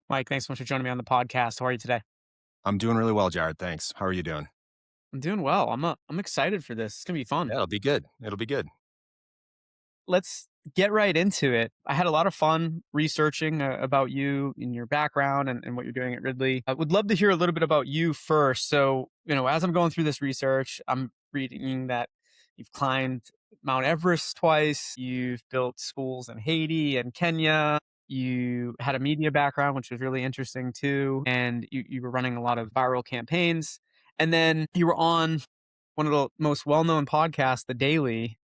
Mike, thanks so much for joining me on the podcast. How are you today? I'm doing really well, Jared. Thanks. How are you doing? I'm doing well. I'm excited for this. It's gonna be fun. Yeah, it'll be good. It'll be good. Let's get right into it. I had a lot of fun researching about you and your background and what you're doing at Ridley. I would love to hear a little bit about you first. So, as I'm going through this research, I'm reading that you've climbed Mount Everest twice, you've built schools in Haiti and Kenya. You had a media background, which was really interesting too. And you were running a lot of viral campaigns. And then you were on one of the most well known podcasts, The Daily,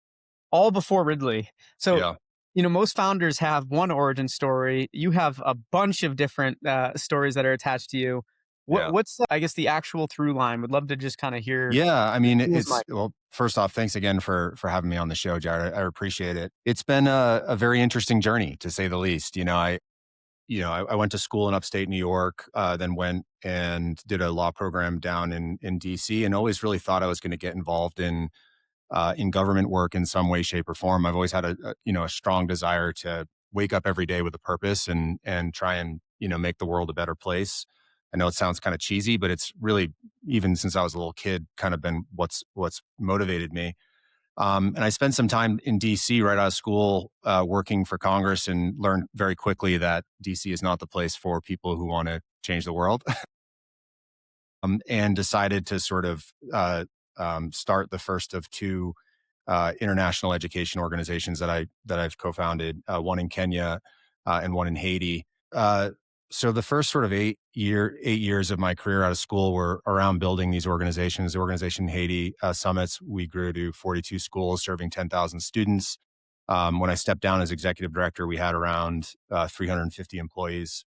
all before Ridley. So, Yeah. most founders have one origin story. You have a bunch of different stories that are attached to you. Yeah. What's I guess the actual through line? Would love to just kind of hear. Yeah. I mean, Who is Mike? well, first off, thanks again for having me on the show, Jared. I appreciate it. It's been a very interesting journey to say the least. I went to school in upstate New York, then went and did a law program down in DC, and always really thought I was going to get involved in government work in some way, shape, or form. I've always had a strong desire to wake up every day with a purpose and try and make the world a better place. I know it sounds kind of cheesy, but it's really, even since I was a little kid, kind of been what's motivated me. And I spent some time in DC right out of school, working for Congress, and learned very quickly that DC is not the place for people who want to change the world. And decided to sort of start the first of two international education organizations that I've co-founded, one in Kenya and one in Haiti. So the first sort of 8 years of my career out of school were around building these organizations. The organization in Haiti, Summits, we grew to 42 schools serving 10,000 students. When I stepped down as executive director, we had around 350 employees.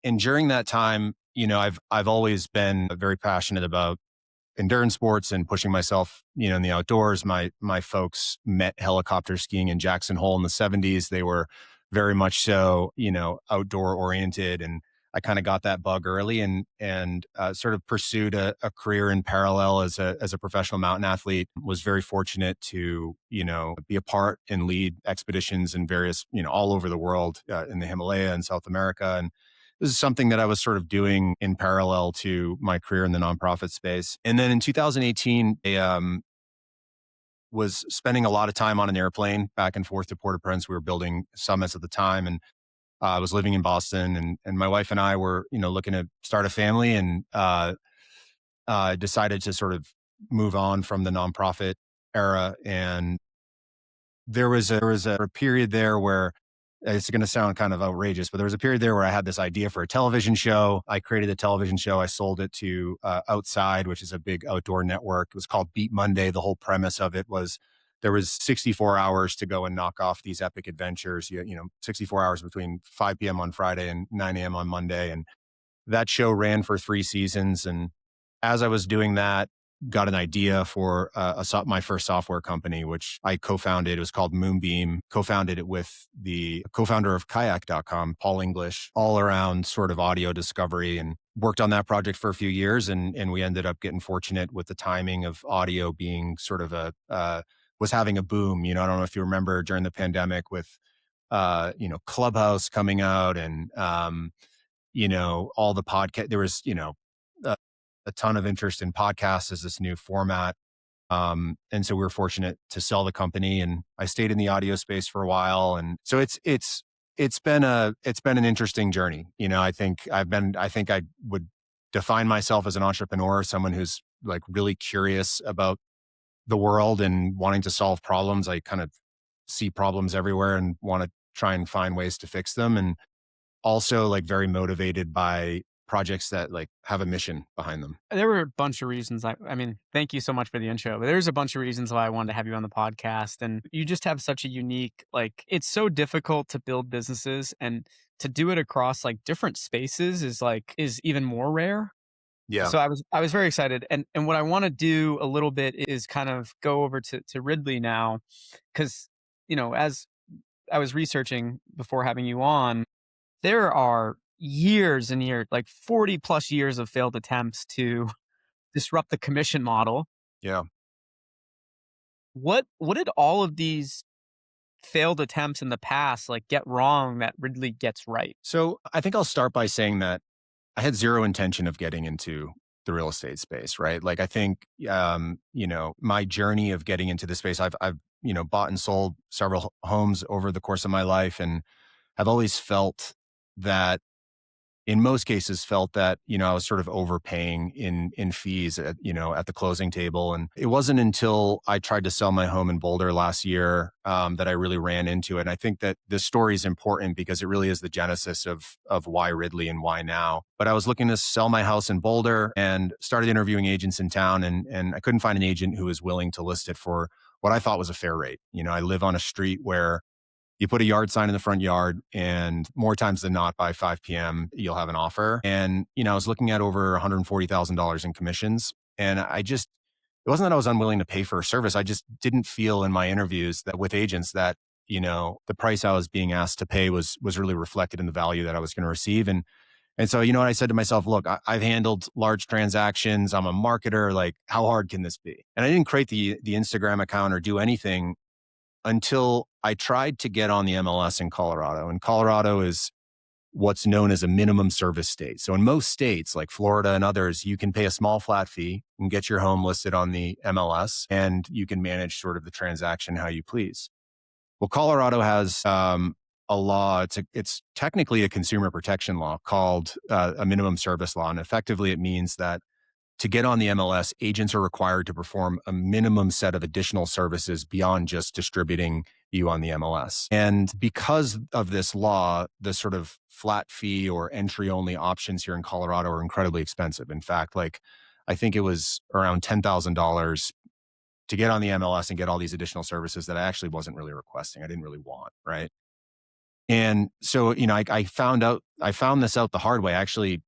And during that time, I've always been very passionate about endurance sports and pushing myself, in the outdoors. My folks met helicopter skiing in Jackson Hole in the 70s. They were very much so, outdoor oriented, and I kind of got that bug early and sort of pursued a career in parallel as a professional mountain athlete. Was very fortunate to be a part and lead expeditions in various all over the world, in the Himalaya and South America. And this is something that I was sort of doing in parallel to my career in the nonprofit space. And then in 2018, I was spending a lot of time on an airplane back and forth to Port-au-Prince. We were building summits at the time, and I was living in Boston, and my wife and I were, looking to start a family, and decided to sort of move on from the nonprofit era. And there was a period there where it's going to sound kind of outrageous, but there was a period there where I had this idea for a television show. I created a television show. I sold it to Outside, which is a big outdoor network. It was called Beat Monday. The whole premise of it was there was 64 hours to go and knock off these epic adventures. 64 hours between 5 p.m. on Friday and 9 a.m. on Monday. And that show ran for 3 seasons. And as I was doing that, got an idea for my first software company, which I co-founded. It was called Moonbeam. Co-founded it with the co-founder of Kayak.com, Paul English, all around sort of audio discovery, and worked on that project for a few years. And we ended up getting fortunate with the timing of audio being sort of was having a boom. I don't know if you remember during the pandemic with, Clubhouse coming out, and, all the podcast, there was, uh, a ton of interest in podcasts as this new format. And so we were fortunate to sell the company, and I stayed in the audio space for a while. And so it's been an interesting journey. I think I would define myself as an entrepreneur, someone who's like really curious about the world and wanting to solve problems. I kind of see problems everywhere and want to try and find ways to fix them. And also like very motivated by projects that like have a mission behind them. There were a bunch of reasons. I mean, thank you so much for the intro. But there's a bunch of reasons why I wanted to have you on the podcast, and you just have such a unique. Like, it's so difficult to build businesses, and to do it across like different spaces is even more rare. Yeah. So I was very excited, and what I want to do a little bit is kind of go over to Ridley now, because as I was researching before having you on, there are years and years, like 40 plus years of failed attempts to disrupt the commission model. Yeah. What did all of these failed attempts in the past like get wrong that Ridley gets right? So I think I'll start by saying that I had zero intention of getting into the real estate space, right? Like I think, my journey of getting into the space, I've, bought and sold several homes over the course of my life, and have always felt that in most cases felt that I was sort of overpaying in fees at the closing table. And it wasn't until I tried to sell my home in Boulder last year that I really ran into it. And I think that this story is important because it really is the genesis of why Ridley and why now. But I was looking to sell my house in Boulder and started interviewing agents in town, and I couldn't find an agent who was willing to list it for what I thought was a fair rate. I live on a street where you put a yard sign in the front yard, and more times than not, by 5 p.m., you'll have an offer. And, I was looking at over $140,000 in commissions. And it wasn't that I was unwilling to pay for a service. I just didn't feel in my interviews that with agents that, the price I was being asked to pay was really reflected in the value that I was going to receive. And so, I said to myself, look, I've handled large transactions. I'm a marketer. Like, how hard can this be? And I didn't create the Instagram account or do anything until I tried to get on the MLS in Colorado. And Colorado is what's known as a minimum service state. So in most states like Florida and others, you can pay a small flat fee and get your home listed on the MLS, and you can manage sort of the transaction how you please. Well, Colorado has a law. It's technically a consumer protection law called a minimum service law. And effectively, it means that to get on the MLS, agents are required to perform a minimum set of additional services beyond just distributing you on the MLS. And because of this law, the sort of flat fee or entry only options here in Colorado are incredibly expensive. In fact, like I think it was around $10,000 to get on the MLS and get all these additional services that I actually wasn't really requesting. I didn't really want, right? And so, I found this out the hard way. I actually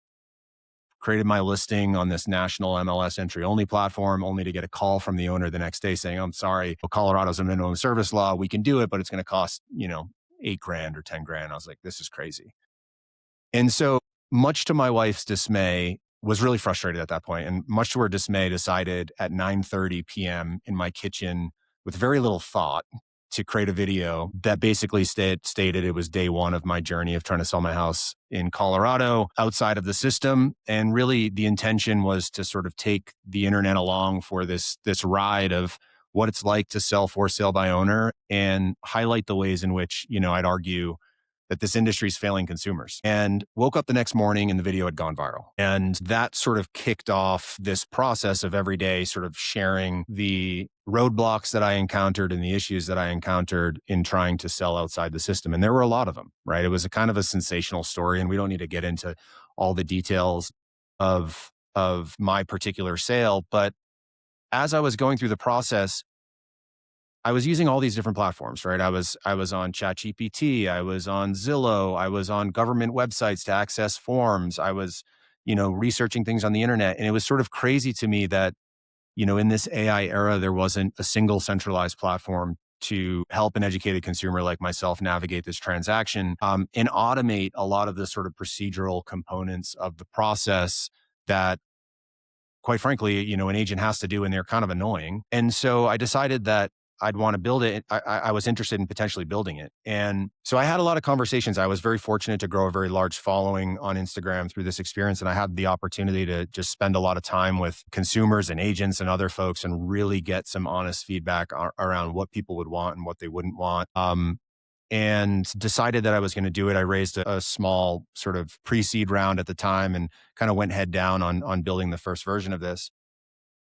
created my listing on this national MLS entry only platform, only to get a call from the owner the next day saying, I'm sorry, Colorado's a minimum service law. We can do it, but it's going to cost, $8,000 or $10,000. I was like, this is crazy. And so, much to my wife's dismay, was really frustrated at that point, and much to her dismay, decided at 9:30 p.m. in my kitchen with very little thought to create a video that basically stated it was day one of my journey of trying to sell my house in Colorado outside of the system. And really the intention was to sort of take the internet along for this ride of what it's like to sell for sale by owner, and highlight the ways in which, I'd argue that this industry is failing consumers. And woke up the next morning and the video had gone viral. And that sort of kicked off this process of every day sort of sharing the roadblocks that I encountered and the issues that I encountered in trying to sell outside the system. And there were a lot of them, right? It was a kind of a sensational story, and we don't need to get into all the details of my particular sale. But as I was going through the process, I was using all these different platforms, right? I was on ChatGPT, I was on Zillow, I was on government websites to access forms, I was, researching things on the internet. And it was sort of crazy to me that, in this AI era, there wasn't a single centralized platform to help an educated consumer like myself navigate this transaction, and automate a lot of the sort of procedural components of the process that, quite frankly, an agent has to do, and they're kind of annoying. And so I decided that I'd want to build it. I was interested in potentially building it. And so I had a lot of conversations. I was very fortunate to grow a very large following on Instagram through this experience. And I had the opportunity to just spend a lot of time with consumers and agents and other folks and really get some honest feedback around what people would want and what they wouldn't want. And decided that I was going to do it. I raised a small sort of pre-seed round at the time and kind of went head down on building the first version of this.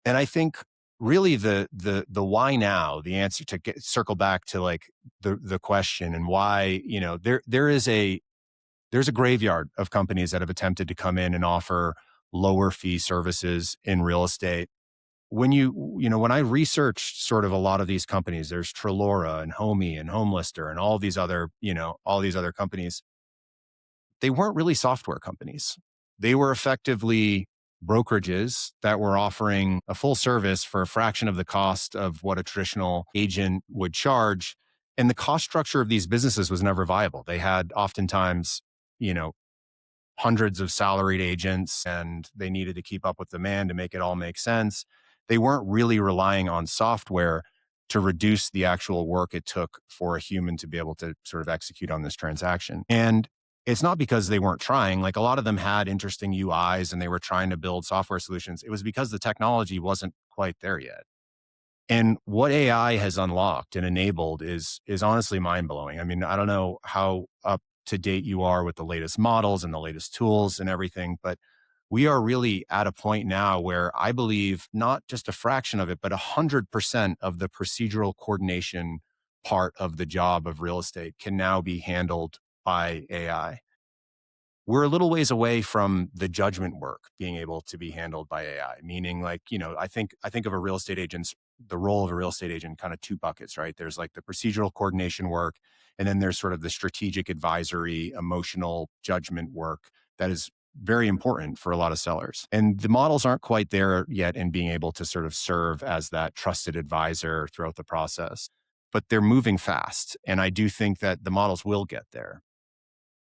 And I think really the why now, the answer to circle back to like the question and why, there's a graveyard of companies that have attempted to come in and offer lower fee services in real estate. When I researched sort of a lot of these companies, there's Trelora and Homey and Homelister and all these other companies. They weren't really software companies. They were effectively brokerages that were offering a full service for a fraction of the cost of what a traditional agent would charge. And the cost structure of these businesses was never viable. They had oftentimes, hundreds of salaried agents, and they needed to keep up with demand to make it all make sense. They weren't really relying on software. to reduce the actual work it took for a human to be able to sort of execute on this transaction. And it's not because they weren't trying. Like, a lot of them had interesting UIs and they were trying to build software solutions. It was because the technology wasn't quite there yet. And what AI has unlocked and enabled is honestly mind blowing. I mean, I don't know how up to date you are with the latest models and the latest tools and everything, but we are really at a point now where I believe not just a fraction of it, but 100% of the procedural coordination part of the job of real estate can now be handled by AI. We're a little ways away from the judgment work being able to be handled by AI, meaning, like, I think of a real estate agent's the role of a real estate agent kind of two buckets, right? There's like the procedural coordination work, and then there's sort of the strategic advisory, emotional judgment work that is very important for a lot of sellers. And the models aren't quite there yet in being able to sort of serve as that trusted advisor throughout the process, but they're moving fast. And I do think that the models will get there.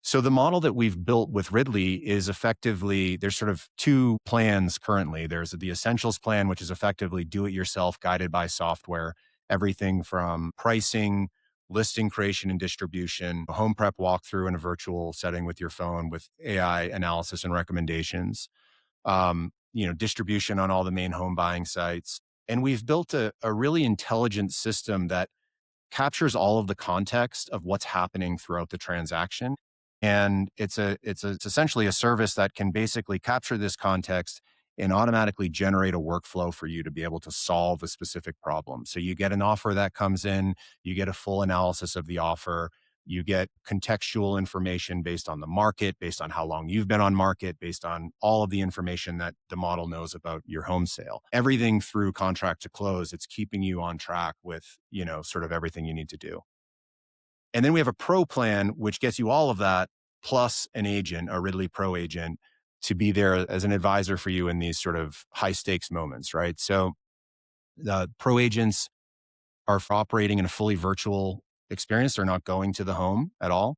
So the model that we've built with Ridley is effectively, there's sort of two plans currently. There's the Essentials plan, which is effectively do it yourself, guided by software, everything from pricing, listing creation and distribution, a home prep walkthrough in a virtual setting with your phone with AI analysis and recommendations, distribution on all the main home buying sites. And we've built a really intelligent system that captures all of the context of what's happening throughout the transaction. And it's essentially a service that can basically capture this context and automatically generate a workflow for you to be able to solve a specific problem. So you get an offer that comes in, you get a full analysis of the offer, you get contextual information based on the market, based on how long you've been on market, based on all of the information that the model knows about your home sale. Everything through contract to close, it's keeping you on track with, sort of everything you need to do. And then we have a pro plan, which gets you all of that, plus an agent, a Ridley Pro agent, to be there as an advisor for you in these sort of high stakes moments, right? So the pro agents are operating in a fully virtual experience. They're not going to the home at all.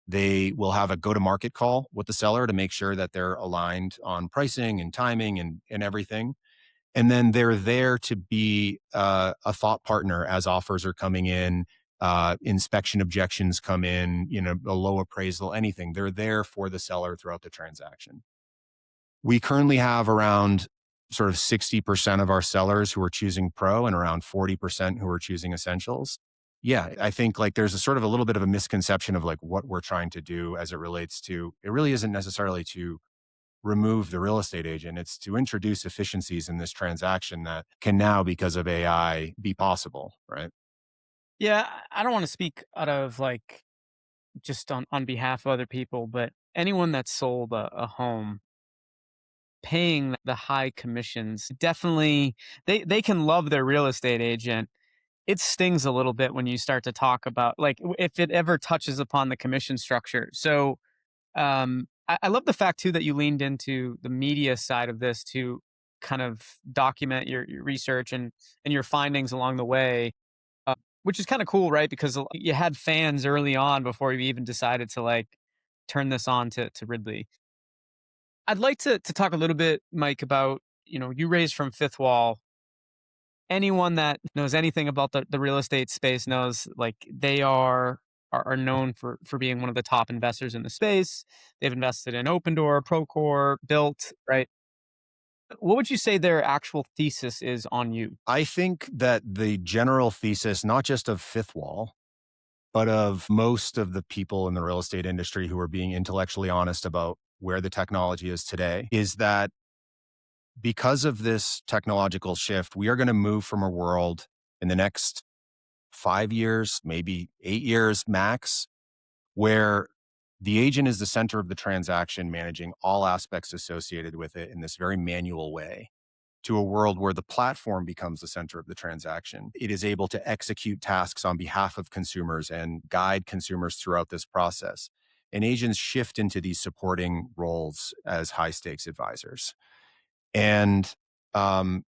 They will have a go to market call with the seller to make sure that they're aligned on pricing and timing and everything. And then they're there to be a thought partner as offers are coming in, inspection objections come in, a low appraisal, anything. They're there for the seller throughout the transaction. We currently have around sort of 60% of our sellers who are choosing Pro and around 40% who are choosing Essentials. Yeah, I think like there's a sort of a little bit of a misconception of like what we're trying to do as it relates to, it really isn't necessarily to remove the real estate agent. It's to introduce efficiencies in this transaction that can now, because of AI, be possible, right? Yeah, I don't want to speak out of like just on behalf of other people, but anyone that sold a home paying the high commissions definitely they can love their real estate agent. It stings a little bit when you start to talk about like if it ever touches upon the commission structure. So I love the fact too that you leaned into the media side of this to kind of document your research and your findings along the way, which is kind of cool, right? Because you had fans early on before you even decided to like turn this on to Ridley. I'd like to talk a little bit, Mike, about you raised from Fifth Wall. Anyone that knows anything about the real estate space knows like they are known for being one of the top investors in the space. They've invested in Opendoor, Procore, Built, right? What would you say their actual thesis is on you? I think that the general thesis, not just of Fifth Wall, but of most of the people in the real estate industry who are being intellectually honest about where the technology is today, is that because of this technological shift, we are going to move from a world in the next 5 years, maybe 8 years max, where the agent is the center of the transaction, managing all aspects associated with it in this very manual way, to a world where the platform becomes the center of the transaction. It is able to execute tasks on behalf of consumers and guide consumers throughout this process. And agents shift into these supporting roles as high stakes advisors. And, um,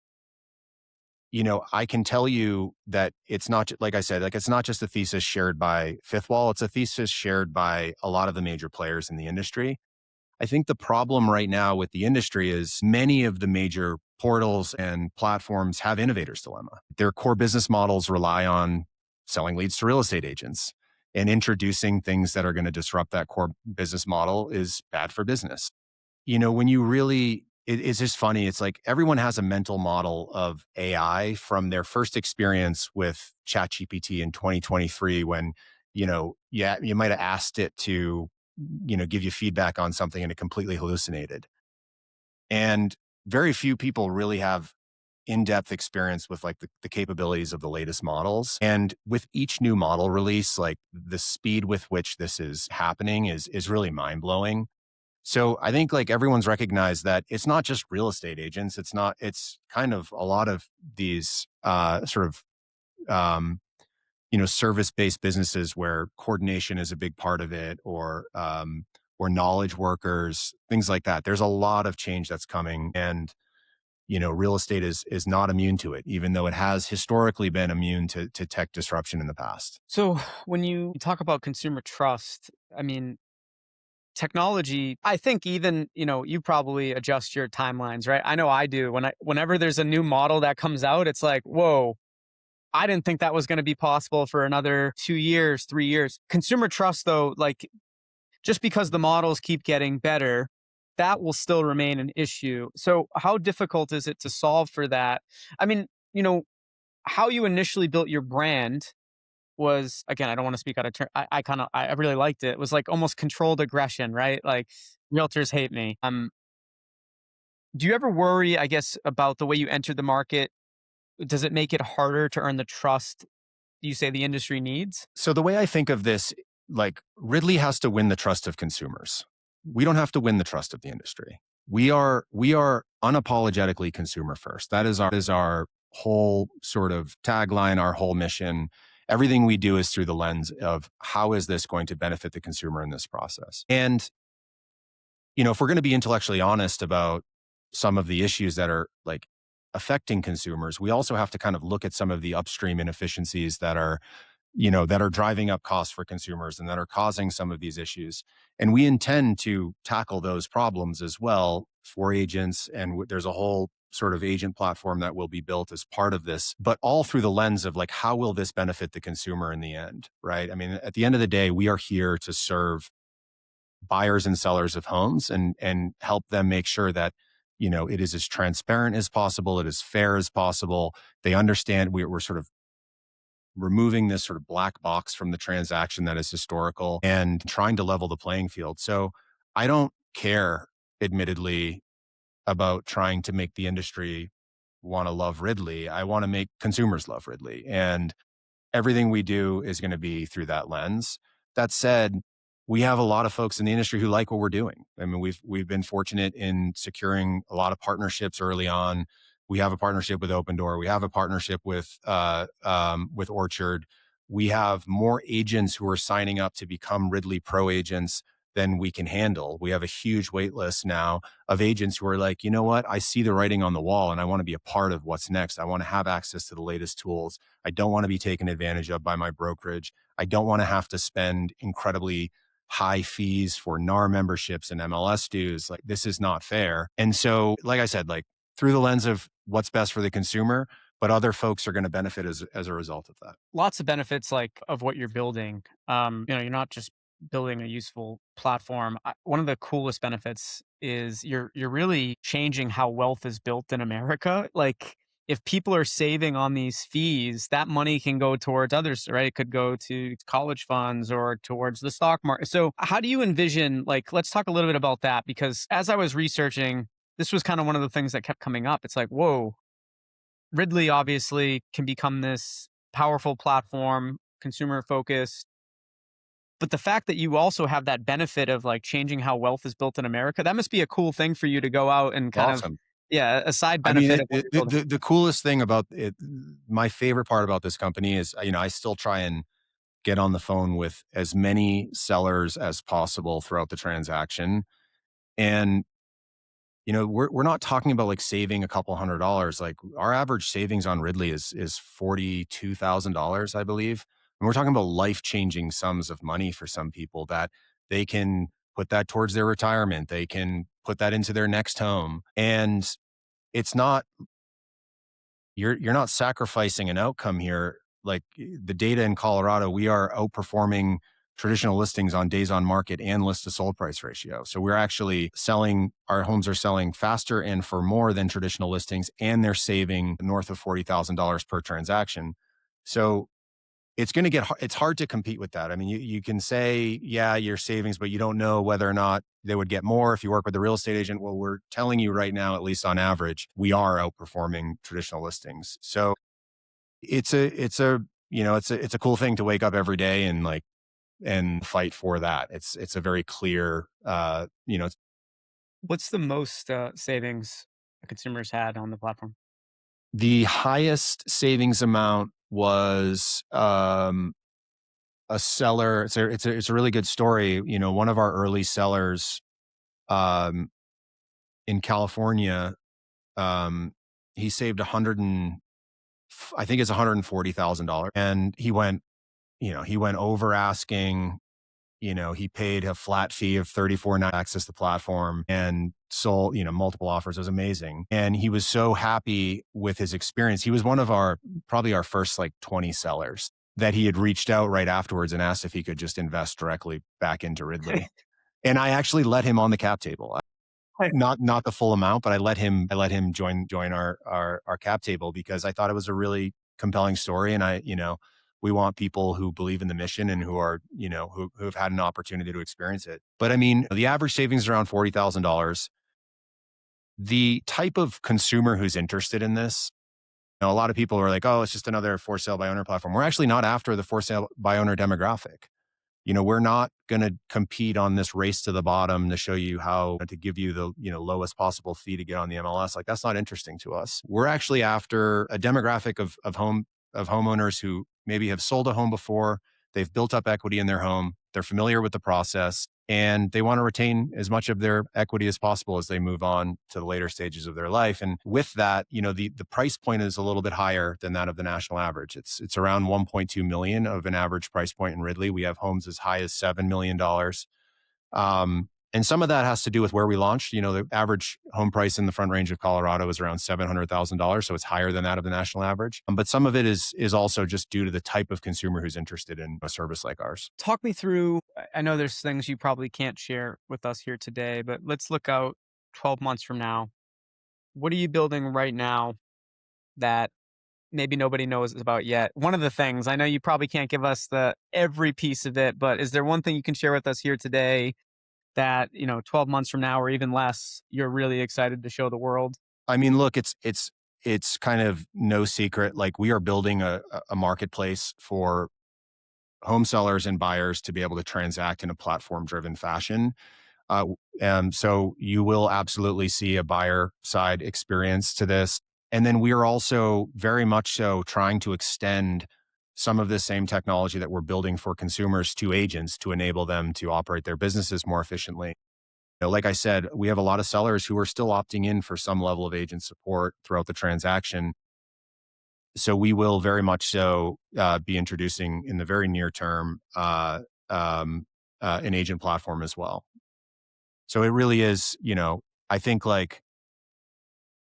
I can tell you that it's not, like I said, like it's not just a thesis shared by Fifth Wall. It's a thesis shared by a lot of the major players in the industry. I think the problem right now with the industry is many of the major portals and platforms have innovators dilemma. Their core business models rely on selling leads to real estate agents, and introducing things that are going to disrupt that core business model is bad for business. When you really, it's just funny. It's like everyone has a mental model of AI from their first experience with ChatGPT in 2023 when, yeah, you might have asked it to, give you feedback on something and it completely hallucinated. And very few people really have in-depth experience with like the capabilities of the latest models. And with each new model release, like the speed with which this is happening is really mind-blowing. So I think like everyone's recognized that it's not just real estate agents. It's kind of a lot of these sort of um, service-based businesses where coordination is a big part of it, or knowledge workers, things like that. There's a lot of change that's coming, and real estate is not immune to it, even though it has historically been immune to tech disruption in the past. So when you talk about consumer trust, I mean, technology, I think even, you probably adjust your timelines, right? I know I do. Whenever there's a new model that comes out, it's like, whoa, I didn't think that was going to be possible for another 2 years, 3 years. Consumer trust, though, like just because the models keep getting better, that will still remain an issue. So, how difficult is it to solve for that? I mean, how you initially built your brand was, again, I don't want to speak out of turn. I kind of, I really liked it. It was like almost controlled aggression, right? Like realtors hate me. Do you ever worry, I guess, about the way you entered the market? Does it make it harder to earn the trust you say the industry needs? So the way I think of this, like Ridley has to win the trust of consumers. We don't have to win the trust of the industry. We are unapologetically consumer first. That is our whole sort of tagline, our whole mission. Everything we do is through the lens of how is this going to benefit the consumer in this process. And if we're going to be intellectually honest about some of the issues that are like affecting consumers, we also have to kind of look at some of the upstream inefficiencies that are driving up costs for consumers and that are causing some of these issues. And we intend to tackle those problems as well for agents. And there's a whole sort of agent platform that will be built as part of this, but all through the lens of like, how will this benefit the consumer in the end? Right. I mean, at the end of the day, we are here to serve buyers and sellers of homes and help them make sure that it is as transparent as possible, it is fair as possible. They understand we're sort of removing this sort of black box from the transaction that is historical and trying to level the playing field. So I don't care, admittedly, about trying to make the industry want to love Ridley. I want to make consumers love Ridley. And everything we do is going to be through that lens. That said, we have a lot of folks in the industry who like what we're doing. I mean, we've been fortunate in securing a lot of partnerships early on. We have a partnership with Opendoor. We have a partnership with Orchard. We have more agents who are signing up to become Ridley Pro agents than we can handle. We have a huge wait list now of agents who are like, you know what? I see the writing on the wall and I want to be a part of what's next. I want to have access to the latest tools. I don't want to be taken advantage of by my brokerage. I don't want to have to spend incredibly high fees for NAR memberships and MLS dues. Like, this is not fair. And so, like I said, like through the lens of what's best for the consumer, but other folks are going to benefit as a result of that. Lots of benefits like of what you're building. You're not just building a useful platform. One of the coolest benefits is you're really changing how wealth is built in America. Like if people are saving on these fees, that money can go towards others, right? It could go to college funds or towards the stock market. So how do you envision, like, let's talk a little bit about that, because as I was researching, this was kind of one of the things that kept coming up. It's like, whoa, Ridley obviously can become this powerful platform, consumer focused. But the fact that you also have that benefit of like changing how wealth is built in America, that must be a cool thing for you to go out and kind of, Awesome. yeah, a side I mean, benefit of what you're building. the coolest thing about it, my favorite part about this company is, I still try and get on the phone with as many sellers as possible throughout the transaction. And we're not talking about like saving a couple $100. Like our average savings on Ridley is $42,000, I believe. And we're talking about life changing sums of money for some people that they can put that towards their retirement. They can put that into their next home. And it's not, you're not sacrificing an outcome here. Like the data in Colorado, we are outperforming traditional listings on days on market and list to sold price ratio. So we're actually selling, our homes are selling faster and for more than traditional listings, and they're saving north of $40,000 per transaction. So it's going to get, it's hard to compete with that. I mean, you can say, yeah, your savings, but you don't know whether or not they would get more if you work with a real estate agent. Well, we're telling you right now, at least on average, we are outperforming traditional listings. So it's a cool thing to wake up every day and like, and fight for that. It's a very clear, What's the most savings a consumer's had on the platform? the highest savings amount was, a seller. It's a really good story. One of our early sellers, um, in California, um, he saved I think it's $140,000, and he went over asking. He paid a flat fee of 34 access the platform and sold, multiple offers. It was amazing. And he was so happy with his experience. He was one of probably our first like 20 sellers that he had reached out right afterwards and asked if he could just invest directly back into Ridley. And I actually let him on the cap table. Not the full amount, but I let him join our cap table because I thought it was a really compelling story. And we want people who believe in the mission and who are, who have had an opportunity to experience it. But I mean, the average savings is around $40,000. The type of consumer who's interested in this, a lot of people are like, oh, it's just another for sale by owner platform. We're actually not after the for sale by owner demographic. We're not going to compete on this race to the bottom to show you how to give you the, lowest possible fee to get on the MLS. Like that's not interesting to us. We're actually after a demographic of homeowners who maybe have sold a home before. They've built up equity in their home. They're familiar with the process and they want to retain as much of their equity as possible as they move on to the later stages of their life. And with that, the price point is a little bit higher than that of the national average. It's around 1.2 million of an average price point in Ridley. We have homes as high as $7 million. And some of that has to do with where we launched. The average home price in the Front Range of Colorado is around $700,000, so it's higher than that of the national average. But some of it is also just due to the type of consumer who's interested in a service like ours. Talk me through, I know there's things you probably can't share with us here today, but let's look out 12 months from now. What are you building right now that maybe nobody knows about yet? One of the things, I know you probably can't give us the every piece of it, but is there one thing you can share with us here today that, 12 months from now or even less, you're really excited to show the world? I mean, look, it's kind of no secret. Like we are building a marketplace for home sellers and buyers to be able to transact in a platform driven fashion. So you will absolutely see a buyer side experience to this. And then we are also very much so trying to extend some of this same technology that we're building for consumers to agents to enable them to operate their businesses more efficiently. Like I said, we have a lot of sellers who are still opting in for some level of agent support throughout the transaction. So we will very much so be introducing in the very near term an agent platform as well. So it really is, I think like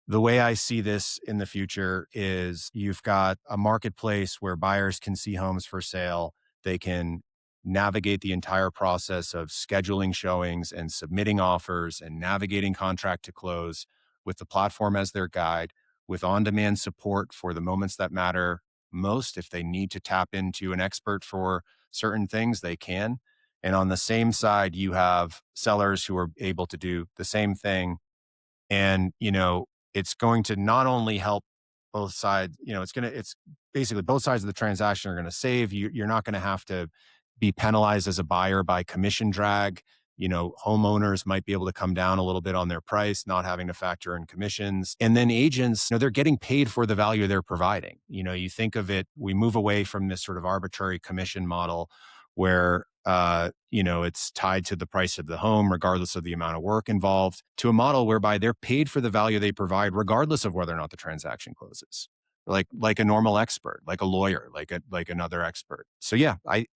the way I see this in the future is you've got a marketplace where buyers can see homes for sale. They can navigate the entire process of scheduling showings and submitting offers and navigating contract to close with the platform as their guide, with on-demand support for the moments that matter most. If they need to tap into an expert for certain things, they can. And on the same side, you have sellers who are able to do the same thing. And, it's going to not only help both sides, it's basically both sides of the transaction are going to save. You're not going to have to be penalized as a buyer by commission drag. Homeowners might be able to come down a little bit on their price, not having to factor in commissions. And then agents, they're getting paid for the value they're providing. You think of it, we move away from this sort of arbitrary commission model where it's tied to the price of the home, regardless of the amount of work involved, to a model whereby they're paid for the value they provide, regardless of whether or not the transaction closes. like a normal expert, like a lawyer, like another expert. So yeah, I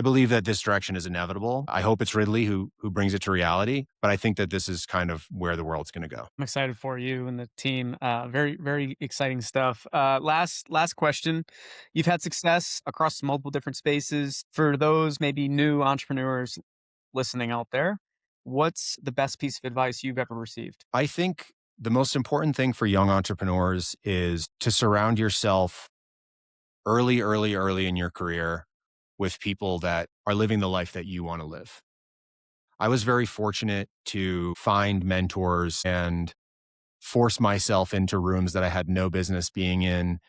believe that this direction is inevitable. I hope it's Ridley who brings it to reality, but I think that this is kind of where the world's going to go. I'm excited for you and the team. Very, very exciting stuff. Last question. You've had success across multiple different spaces. For those maybe new entrepreneurs listening out there, what's the best piece of advice you've ever received? I think the most important thing for young entrepreneurs is to surround yourself early in your career with people that are living the life that you want to live. I was very fortunate to find mentors and force myself into rooms that I had no business being in.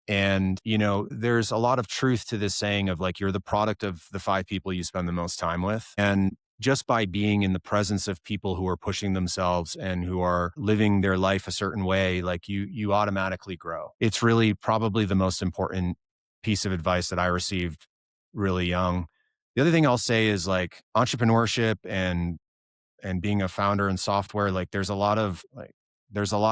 And, there's a lot of truth to this saying of like, you're the product of the five people you spend the most time with. And just by being in the presence of people who are pushing themselves and who are living their life a certain way, like you automatically grow. It's really probably the most important piece of advice that I received really young. The other thing I'll say is like entrepreneurship and being a founder in software, like there's a lot,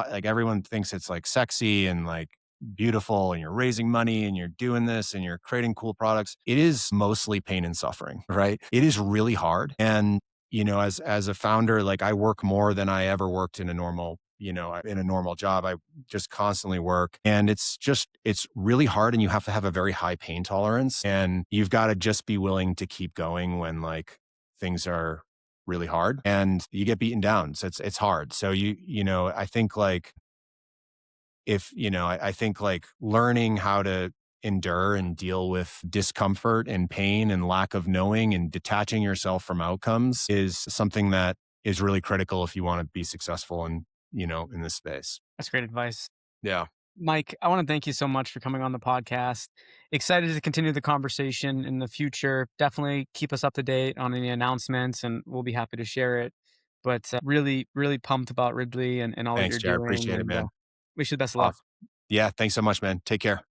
like everyone thinks it's like sexy and like beautiful and you're raising money and you're doing this and you're creating cool products. It is mostly pain and suffering, right? It is really hard. And, as a founder, like I work more than I ever worked in a normal job. I just constantly work and it's really hard and you have to have a very high pain tolerance and you've got to just be willing to keep going when like things are really hard and you get beaten down. So it's hard. So I think like if, I think like learning how to endure and deal with discomfort and pain and lack of knowing and detaching yourself from outcomes is something that is really critical if you want to be successful in this space. That's great advice. Yeah. Mike, I want to thank you so much for coming on the podcast. Excited to continue the conversation in the future. Definitely keep us up to date on any announcements and we'll be happy to share it. But really, really pumped about Ridley and all that Thanks, you're Jared. doing. Appreciate it, And man. wish you the best of luck. Awesome. Yeah. Thanks so much, man. Take care.